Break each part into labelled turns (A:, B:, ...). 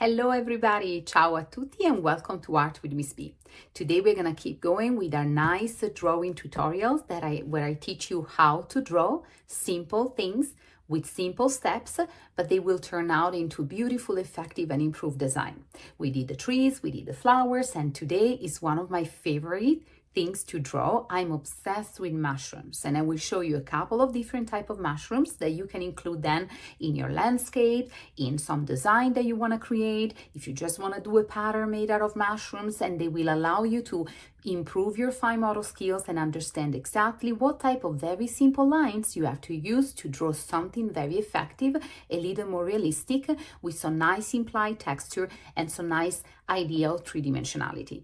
A: Hello everybody, ciao a tutti and welcome to Art with Ms.B. Today we're gonna keep going with our nice drawing tutorials where I teach you how to draw simple things with simple steps, but they will turn out into beautiful, effective and improved design. We did the trees, we did the flowers, and today is one of my favorite things to draw. I'm obsessed with mushrooms, and I will show you a couple of different type of mushrooms that you can include then in your landscape, in some design that you want to create, if you just want to do a pattern made out of mushrooms, and they will allow you to improve your fine motor skills and understand exactly what type of very simple lines you have to use to draw something very effective, a little more realistic, with some nice implied texture and some nice idea of three-dimensionality.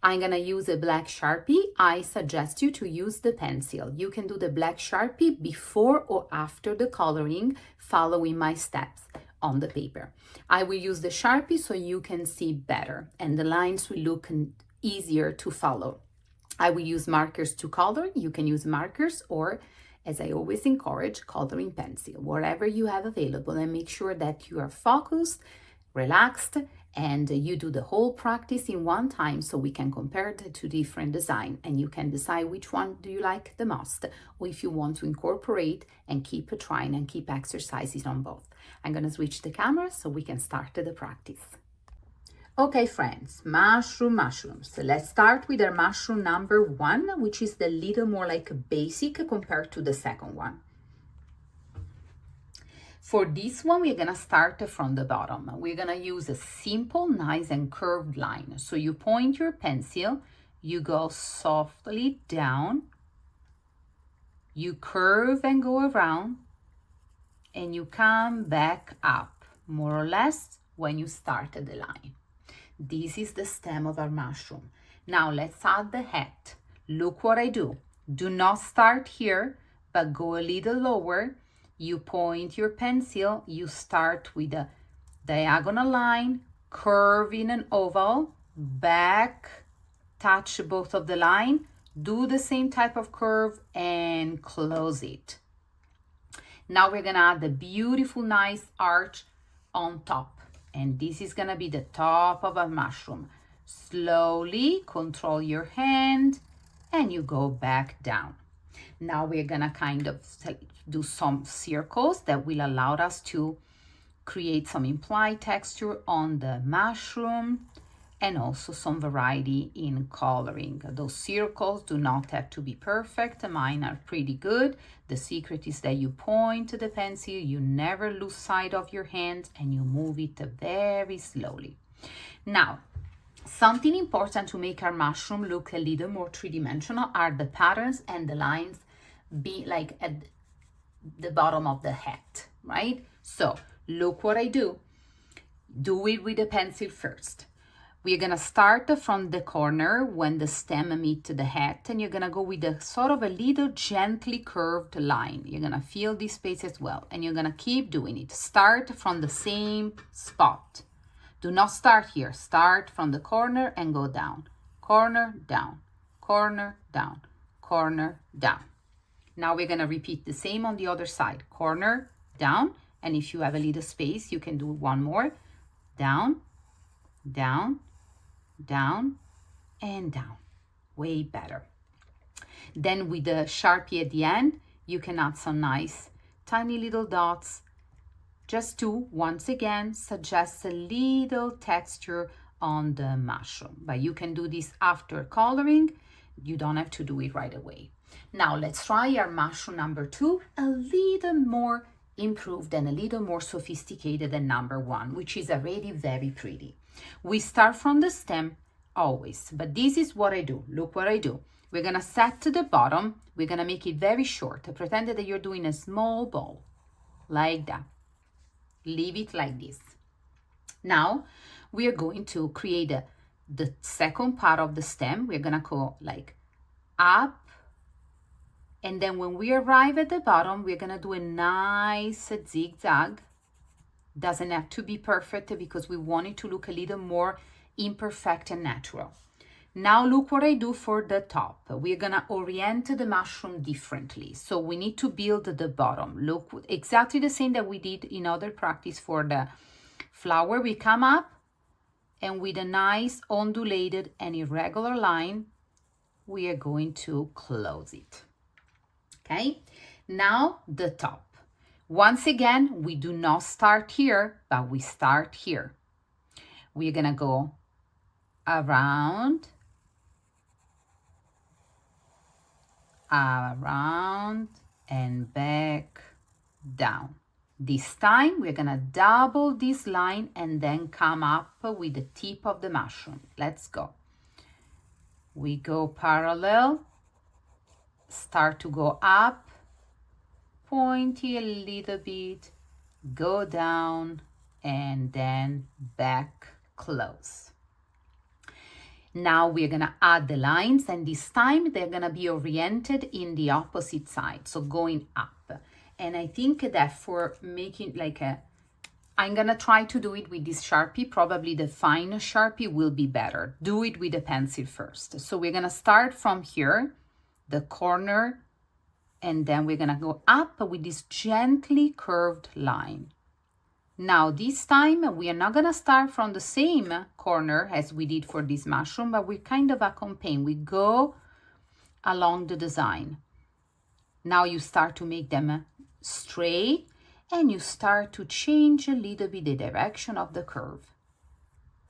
A: I'm gonna use a black Sharpie. I suggest you to use the pencil. You can do the black Sharpie before or after the coloring, following my steps on the paper. I will use the Sharpie so you can see better and the lines will look easier to follow. I will use markers to color. You can use markers or, as I always encourage, coloring pencil, whatever you have available, and make sure that you are focused, relaxed, and you do the whole practice in one time so we can compare the two different design and you can decide which one do you like the most, or if you want to incorporate and keep trying and keep exercises on both. I'm going to switch the camera so we can start the practice. Okay friends, mushrooms. Let's start with our mushroom number 1, which is the little more like a basic compared to the second one. For this one, we're gonna start from the bottom. We're gonna use a simple, nice and curved line. So you point your pencil, you go softly down, you curve and go around, and you come back up, more or less when you started the line. This is the stem of our mushroom. Now let's add the head. Look what I do. Do not start here, but go a little lower. You point your pencil, you start with a diagonal line, curve in an oval, back, touch both of the line, do the same type of curve and close it. Now we're gonna add the beautiful, nice arch on top. And this is gonna be the top of a mushroom. Slowly control your hand and you go back down. Now we're gonna kind of do some circles that will allow us to create some implied texture on the mushroom and also some variety in coloring. Those circles do not have to be perfect. Mine are pretty good. The secret is that you point the pencil, you never lose sight of your hand, and you move it very slowly. Now, something important to make our mushroom look a little more three-dimensional are the patterns and the lines be like at the bottom of the head, right? So look what I do. Do it with the pencil first. We're gonna start from the corner when the stem meets the head, and you're gonna go with a sort of a little gently curved line. You're gonna feel this space as well, and you're gonna keep doing it. Start from the same spot. Do not start here. Start from the corner and go down. Corner, down, corner, down, corner, down. Now we're gonna repeat the same on the other side. Corner, down, and if you have a little space, you can do one more. Down, down, down, and down. Way better. Then with the Sharpie at the end, you can add some nice tiny little dots just to, once again, suggest a little texture on the mushroom. But you can do this after coloring. You don't have to do it right away. Now let's try our mushroom number 2, a little more improved and a little more sophisticated than number 1, which is already very pretty. We start from the stem always, but this is what I do. Look what I do. We're gonna set to the bottom. We're gonna make it very short. Pretend that you're doing a small ball, like that. Leave it like this. Now we are going to create the second part of the stem. We're gonna go like up, and then when we arrive at the bottom, we're gonna do a nice zigzag. Doesn't have to be perfect because we want it to look a little more imperfect and natural. Now look what I do for the top. We're gonna orient the mushroom differently. So we need to build the bottom. Look, exactly the same that we did in other practice for the flower. We come up, and with a nice undulated and irregular line, we are going to close it. Okay, now the top. Once again, we do not start here, but we start here. We're gonna go around, and back down. This time we're gonna double this line and then come up with the tip of the mushroom. Let's go. We go parallel, start to go up, pointy a little bit, go down, and then back close. Now we're gonna add the lines, and this time they're gonna be oriented in the opposite side, so going up. And I think that for making I'm gonna try to do it with this Sharpie. Probably the fine Sharpie will be better. Do it with a pencil first. So we're gonna start from here, the corner, and then we're gonna go up with this gently curved line. Now this time we are not gonna start from the same corner as we did for this mushroom, but we kind of accompany. We go along the design. Now you start to make them straight, and you start to change a little bit the direction of the curve.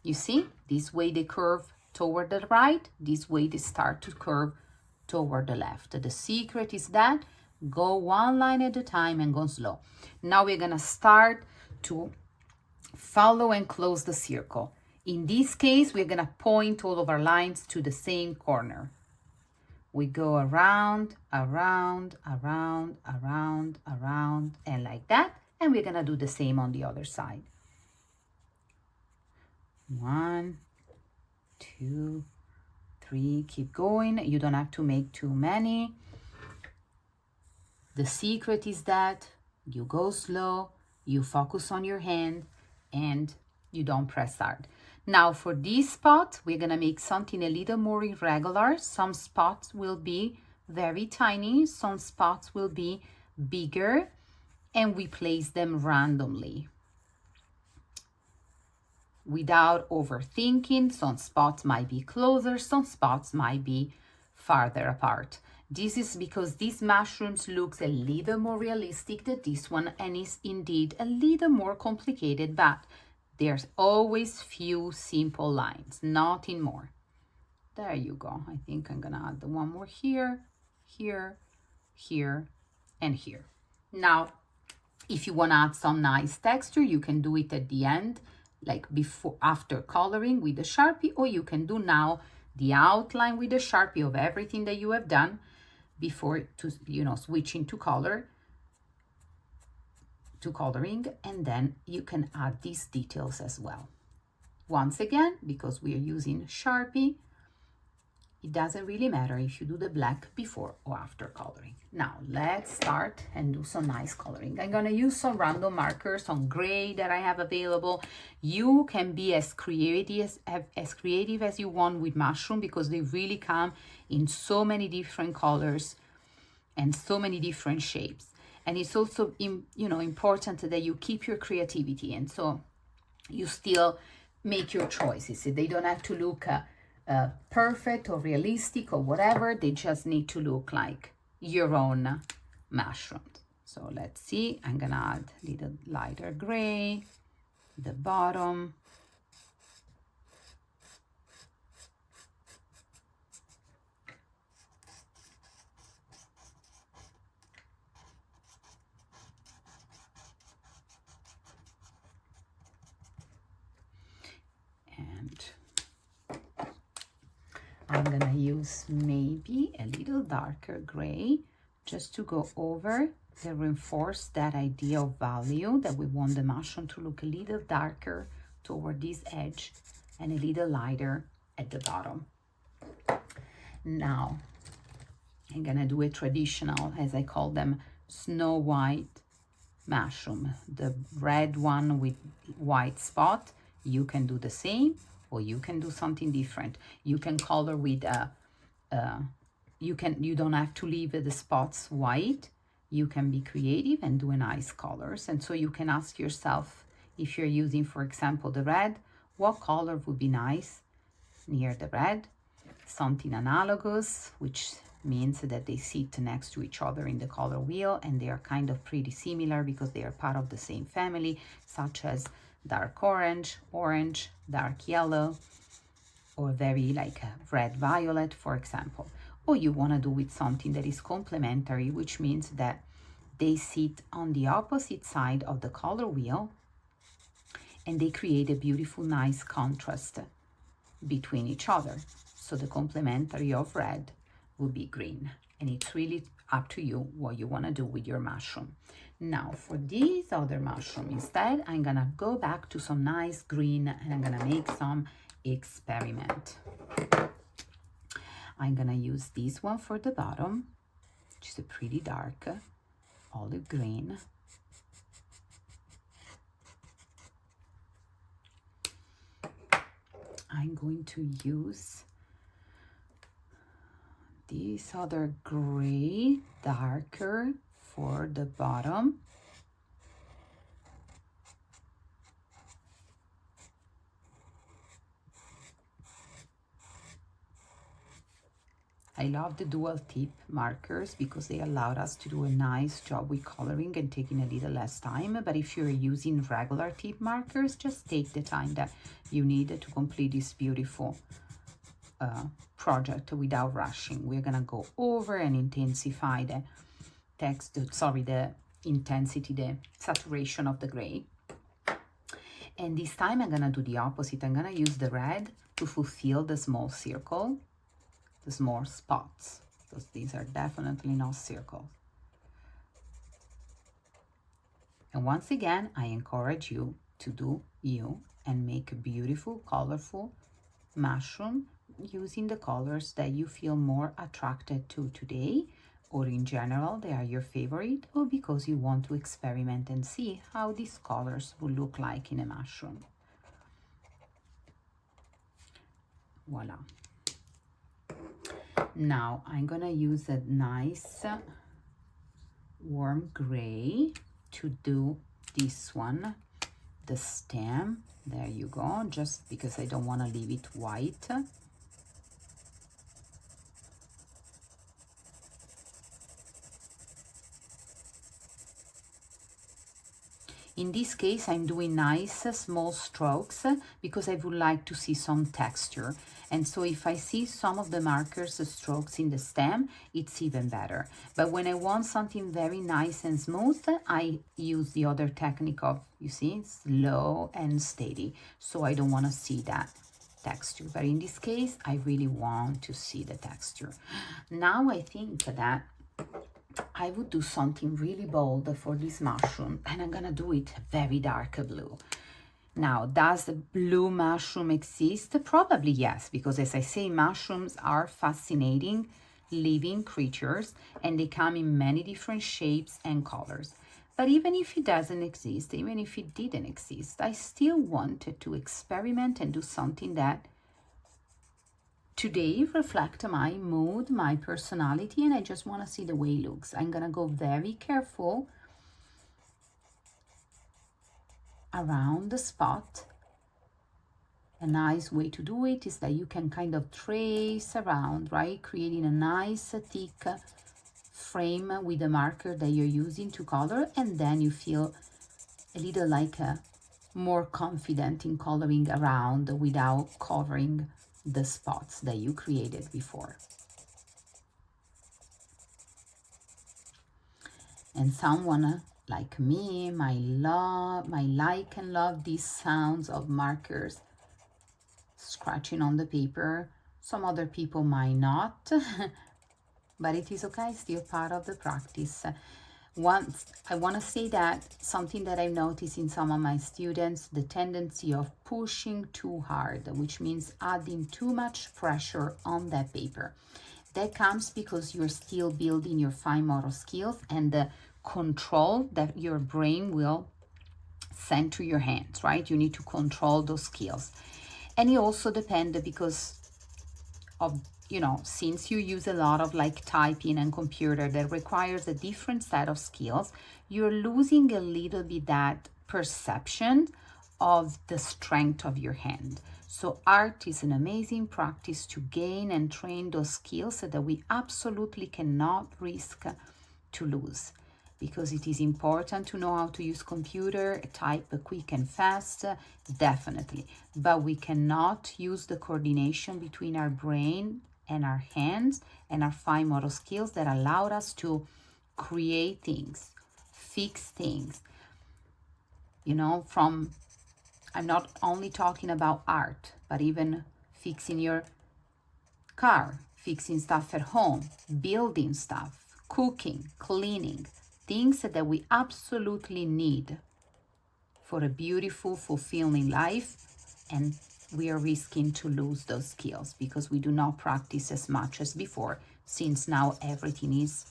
A: You see, this way they curve toward the right, this way they start to curve toward the left. The secret is that go one line at a time and go slow. Now we're gonna start to follow and close the circle. In this case, we're gonna point all of our lines to the same corner. We go around, around, around, around, around, and like that. And we're gonna do the same on the other side. 1, 2, 3, keep going. You don't have to make too many. The secret is that you go slow, you focus on your hand, and you don't press hard. Now for this spot, we're gonna make something a little more irregular. Some spots will be very tiny, some spots will be bigger, and we place them randomly. Without overthinking, some spots might be closer, some spots might be farther apart. This is because these mushrooms looks a little more realistic than this one, and is indeed a little more complicated, but there's always few simple lines, nothing more. There you go. I think I'm gonna add the one more here, here, here, and here. Now, if you wanna add some nice texture, you can do it at the end, like before, after coloring with the Sharpie, or you can do now the outline with the Sharpie of everything that you have done before to, switching to coloring, and then you can add these details as well. Once again, because we are using Sharpie, it doesn't really matter if you do the black before or after coloring. Now let's start and do some nice coloring. I'm gonna use some random markers, some gray that I have available. You can be as creative as you want with mushroom, because they really come in so many different colors and so many different shapes. And it's also important that you keep your creativity, and so you still make your choices. They don't have to look perfect or realistic or whatever. They just need to look like your own mushrooms. So let's see, I'm gonna add a little lighter gray, the bottom. And I'm gonna use maybe a little darker gray just to go over to reinforce that idea of value, that we want the mushroom to look a little darker toward this edge and a little lighter at the bottom. Now I'm gonna do a traditional, as I call them, snow white mushroom, the red one with white spot. You can do the same, or you can do something different. You can color with you don't have to leave the spots white. You can be creative and do nice colors. And so you can ask yourself, if you're using, for example, the red, What color would be nice near the red? Something analogous, which means that they sit next to each other in the color wheel and they are kind of pretty similar because they are part of the same family, such as dark orange, orange, dark yellow, or very like a red violet, for example. Or you want to do with something that is complementary, which means that they sit on the opposite side of the color wheel and they create a beautiful, nice contrast between each other. So the complementary of red would be green. And it's really up to you what you want to do with your mushroom. Now for this other mushroom, instead, I'm gonna go back to some nice green and I'm gonna make some experiment. I'm gonna use this one for the bottom, which is a pretty dark olive green. I'm going to use this other gray, darker, for the bottom. I love the dual tip markers because they allowed us to do a nice job with coloring and taking a little less time. But if you're using regular tip markers, just take the time that you need to complete this beautiful project without rushing. We're gonna go over and intensify the the intensity, the saturation of the gray. And this time I'm gonna do the opposite. I'm gonna use the red to fulfill the small circle, the small spots, because these are definitely not circles. And once again, I encourage you to do you and make a beautiful, colorful mushroom using the colors that you feel more attracted to today, or in general they are your favorite, or because you want to experiment and see how these colors will look like in a mushroom. Voila. Now I'm gonna use a nice warm gray to do this one, the stem. There you go, just because I don't want to leave it white. In this case, I'm doing nice small strokes because I would like to see some texture. And so if I see some of the markers, the strokes in the stem, it's even better. But when I want something very nice and smooth, I use the other technique of, you see, slow and steady. So I don't want to see that texture. But in this case, I really want to see the texture. Now I think that I would do something really bold for this mushroom, and I'm gonna do it very dark blue. Now, does the blue mushroom exist? Probably yes, because as I say, mushrooms are fascinating living creatures and they come in many different shapes and colors. But even if it doesn't exist, even if it didn't exist, I still wanted to experiment and do something that today reflect my mood, my personality, and I just want to see the way it looks. I'm gonna go very careful around the spot. A nice way to do it is that you can kind of trace around, right? Creating a nice thick frame with the marker that you're using to color, and then you feel a little like more confident in coloring around without covering the spots that you created before. And someone like me might like and love these sounds of markers scratching on the paper. Some other people might not, but it is okay, still part of the practice. Once I want to say that something that I've noticed in some of my students, the tendency of pushing too hard, which means adding too much pressure on that paper. That comes because you're still building your fine motor skills and the control that your brain will send to your hands, right? You need to control those skills. And it also depends because of, you know, since you use a lot of like typing and computer that requires a different set of skills, you're losing a little bit that perception of the strength of your hand. So art is an amazing practice to gain and train those skills that we absolutely cannot risk to lose, because it is important to know how to use computer, type quick and fast, definitely, but we cannot use the coordination between our brain and our hands and our fine motor skills that allowed us to create things, fix things, you know, from, I'm not only talking about art, but even fixing your car, fixing stuff at home, building stuff, cooking, cleaning, things that we absolutely need for a beautiful, fulfilling life. And we are risking to lose those skills because we do not practice as much as before, since now everything is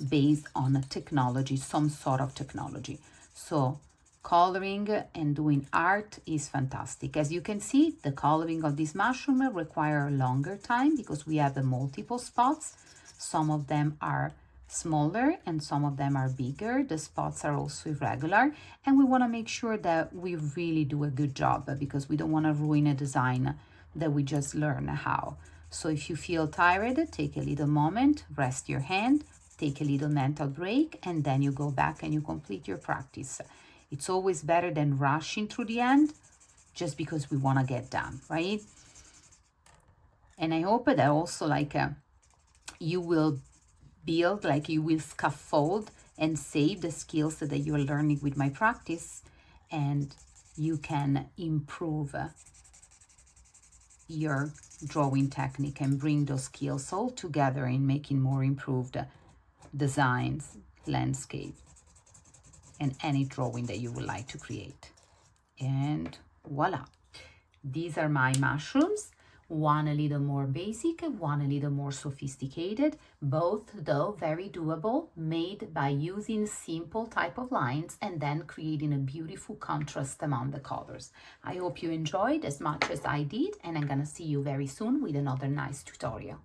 A: based on technology, some sort of technology. So coloring and doing art is fantastic. As you can see, the coloring of this mushroom require a longer time because we have multiple spots. Some of them are smaller and some of them are bigger. The spots are also irregular, and we want to make sure that we really do a good job because we don't want to ruin a design that we just learn how. So if you feel tired, take a little moment, rest your hand, take a little mental break, and then you go back and you complete your practice. It's always better than rushing through the end just because we want to get done, right? And I hope that also you will build, you will scaffold and save the skills that you're learning with my practice, and you can improve your drawing technique and bring those skills all together in making more improved designs, landscape, and any drawing that you would like to create. And voila, these are my mushrooms, one a little more basic, one a little more sophisticated, both though very doable, made by using simple type of lines and then creating a beautiful contrast among the colors. I hope you enjoyed as much as I did, and I'm gonna see you very soon with another nice tutorial.